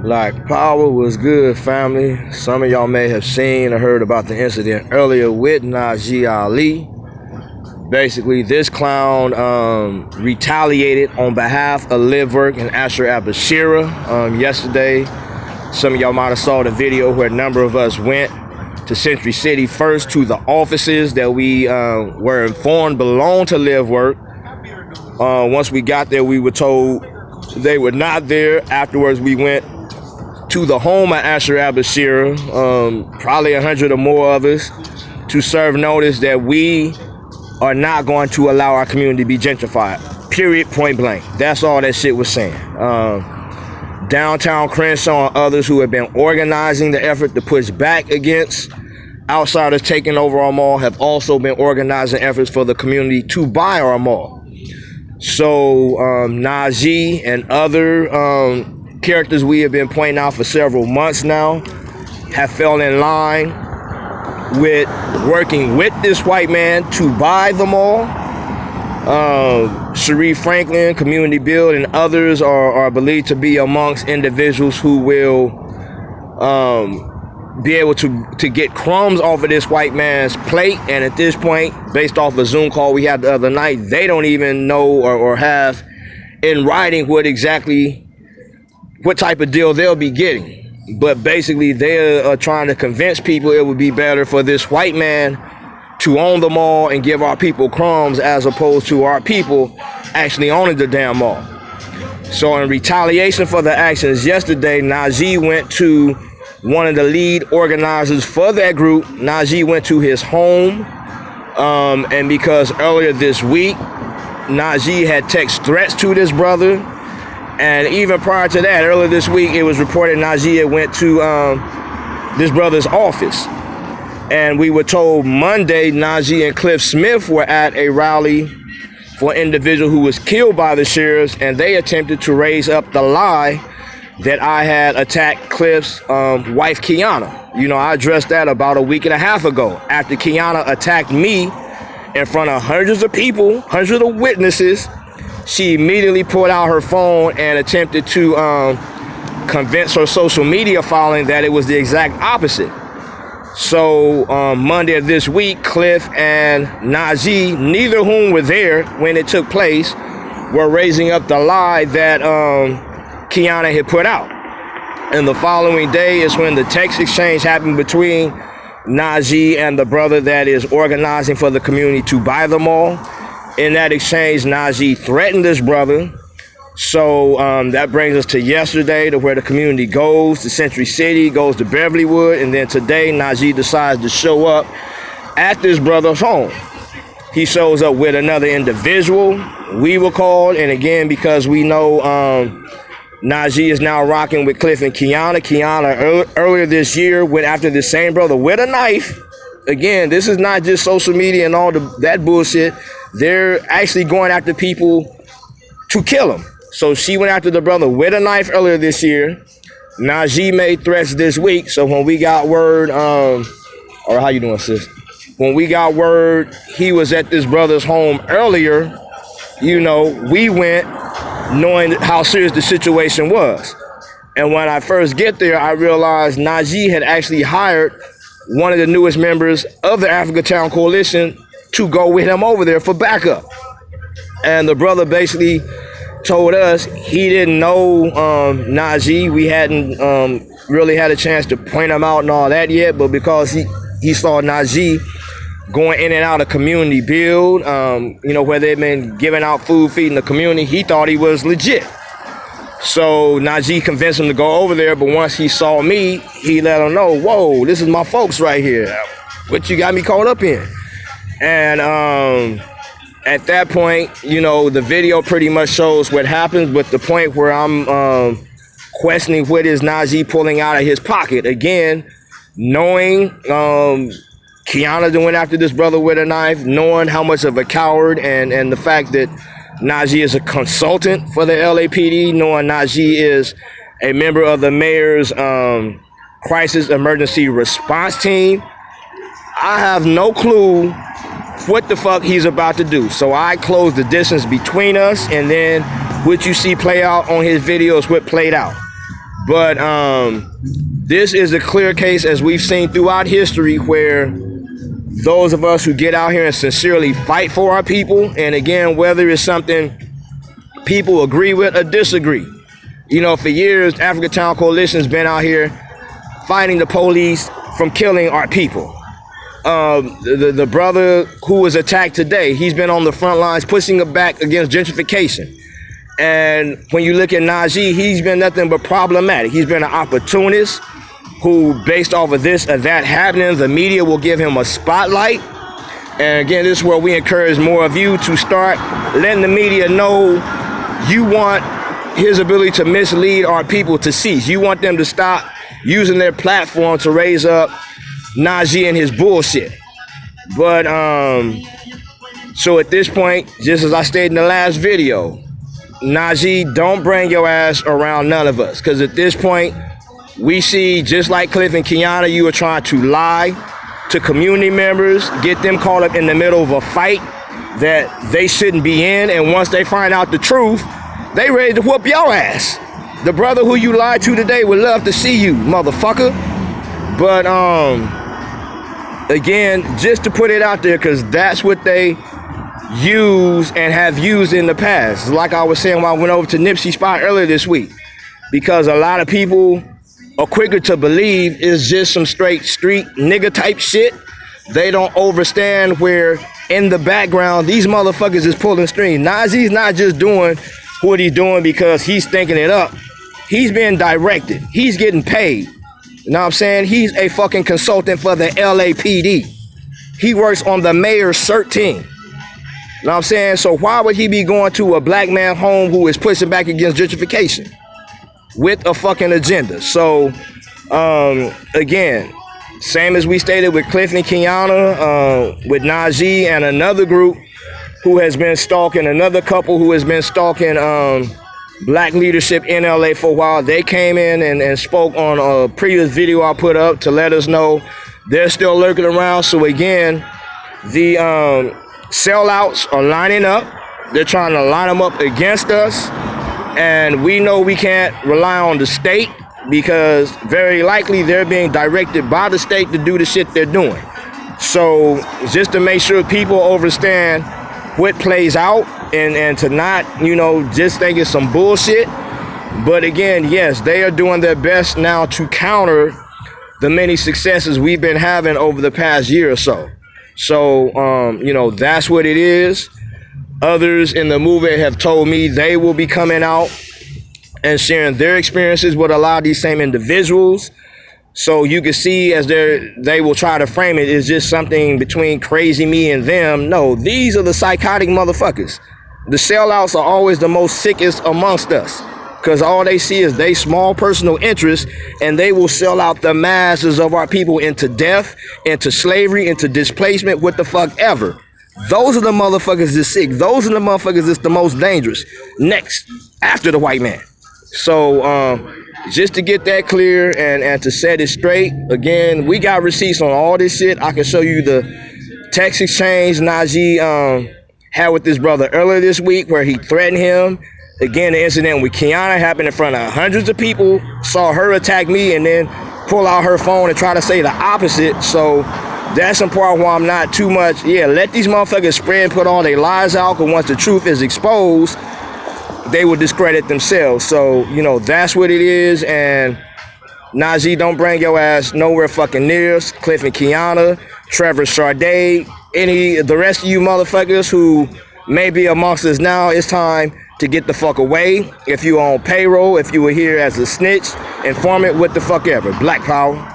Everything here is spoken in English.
Black Power was good, family. Some of y'all may have seen or heard about the incident earlier with Najee Ali. Basically, this clown retaliated on behalf of Live Work and Asher Abashira yesterday. Some of y'all might have saw the video where a number of us went to Century City first to the offices that we were informed belonged to Live Work. Once we got there, we were told they were not there. Afterwards, we went to the home of Asher Abashira, probably 100 or more of us, to serve notice that we are not going to allow our community to be gentrified. Period, point blank. That's all that shit was saying. Downtown Crenshaw and others who have been organizing the effort to push back against outsiders taking over our mall have also been organizing efforts for the community to buy our mall. So Najee and other characters we have been pointing out for several months now have fell in line with working with this white man to buy the mall. Sharif Franklin, Community Build, and others are believed to be amongst individuals who will be able to get crumbs off of this white man's plate. And at this point, based off a Zoom call we had the other night, they don't even know or have in writing what type of deal they'll be getting. But basically, they're trying to convince people it would be better for this white man to own the mall and give our people crumbs as opposed to our people actually owning the damn mall. So in retaliation for the actions yesterday, Najee went to one of the lead organizers for that group. Najee went to his home, and because earlier this week, Najee had text threats to this brother. And even prior to that, earlier this week, it was reported Najee went to this brother's office. And we were told Monday Najee and Cliff Smith were at a rally for an individual who was killed by the sheriffs, and they attempted to raise up the lie that I had attacked Cliff's wife, Kiana. You know, I addressed that about a week and a half ago after Kiana attacked me in front of hundreds of people, hundreds of witnesses. She immediately pulled out her phone and attempted to convince her social media following that it was the exact opposite. So Monday of this week, Cliff and Najee, neither of whom were there when it took place, were raising up the lie that Kiana had put out. And the following day is when the text exchange happened between Najee and the brother that is organizing for the community to buy the mall. In that exchange, Najee threatened this brother. So that brings us to yesterday, to where the community goes to Century City, goes to Beverlywood, and then today Najee decides to show up at this brother's home. He shows up with another individual. We were called, and again, because we know Najee is now rocking with Cliff and Kiana. Kiana earlier this year went after the same brother with a knife. Again, this is not just social media and all that bullshit. They're actually going after people to kill them. So she went after the brother with a knife earlier this year. Najee made threats this week. So when we got word, or how you doing, sis? When we got word he was at this brother's home earlier, you know, we went knowing how serious the situation was. And when I first get there, I realized Najee had actually hired one of the newest members of the Africa Town Coalition to go with him over there for backup. And the brother basically told us he didn't know Najee. We hadn't really had a chance to point him out and all that yet, but because he saw Najee going in and out of Community Build, you know, where they've been giving out food, feeding the community, he thought he was legit. So Najee convinced him to go over there, but once he saw me, he let him know, whoa, this is my folks right here. What you got me caught up in? And at that point, you know, the video pretty much shows what happens, but the point where I'm questioning what is Najee pulling out of his pocket. Again, knowing Kiana went after this brother with a knife, knowing how much of a coward and the fact that Najee is a consultant for the LAPD, knowing Najee is a member of the mayor's crisis emergency response team, I have no clue what the fuck he's about to do. So I closed the distance between us, and then what you see play out on his videos, what played out. But this is a clear case, as we've seen throughout history, where those of us who get out here and sincerely fight for our people, and again, whether it's something people agree with or disagree. You know, for years, Africa Town Coalition's been out here fighting the police from killing our people. The brother who was attacked today, he's been on the front lines pushing it back against gentrification. And when you look at Najee, he's been nothing but problematic. He's been an opportunist who, based off of this or that happening, the media will give him a spotlight. And again, this is where we encourage more of you to start letting the media know you want his ability to mislead our people to cease. You want them to stop using their platform to raise up Najee and his bullshit. But so at this point, just as I stated in the last video, Najee, don't bring your ass around none of us, because at this point we see, just like Cliff and Kiana, you are trying to lie to community members, get them caught up in the middle of a fight that they shouldn't be in, and once they find out the truth, they ready to whoop your ass. The brother who you lied to today would love to see you, motherfucker. But again, just to put it out there, because that's what they use and have used in the past. Like I was saying when I went over to Nipsey's spot earlier this week, because a lot of people are quicker to believe it's just some straight street nigga type shit. They don't understand where in the background these motherfuckers is pulling strings. Najee's not just doing what he's doing because he's thinking it up. He's being directed. He's getting paid. You know what I'm saying? He's a fucking consultant for the LAPD. He works on the mayor's CERT team. You know what I'm saying? So why would he be going to a black man home who is pushing back against gentrification with a fucking agenda? So, again, same as we stated with Cliff and Kiana, with Najee and another group who has been stalking, another couple who has been stalking black leadership in LA for a while. They came in and spoke on a previous video I put up to let us know they're still lurking around. So again, the sellouts are lining up. They're trying to line them up against us. And we know we can't rely on the state, because very likely they're being directed by the state to do the shit they're doing. So just to make sure people understand what plays out, and to not, you know, just think it's some bullshit. But again, yes, they are doing their best now to counter the many successes we've been having over the past year or so. So, you know, that's what it is. Others in the movement have told me they will be coming out and sharing their experiences with a lot of these same individuals. So you can see as they will try to frame it as just something between crazy me and them. No, these are the psychotic motherfuckers. The sellouts are always the most sickest amongst us, because all they see is they small personal interest, and they will sell out the masses of our people into death, into slavery, into displacement, what the fuck ever. Those are the motherfuckers that's sick. Those are the motherfuckers that's the most dangerous. Next, after the white man. So just to get that clear and to set it straight, again, we got receipts on all this shit. I can show you the text exchange Najee had with this brother earlier this week, where he threatened him. Again, the incident with Kiana happened in front of hundreds of people, saw her attack me and then pull out her phone and try to say the opposite. So that's some part why I'm not too much, let these motherfuckers spread and put all their lies out, because once the truth is exposed, they will discredit themselves. So, you know, that's what it is. And Najee, don't bring your ass nowhere fucking near us. Cliff and Kiana, Trevor Sade, the rest of you motherfuckers who may be amongst us now, it's time to get the fuck away. If you on payroll, if you were here as a snitch, informant, what the fuck ever. Black power.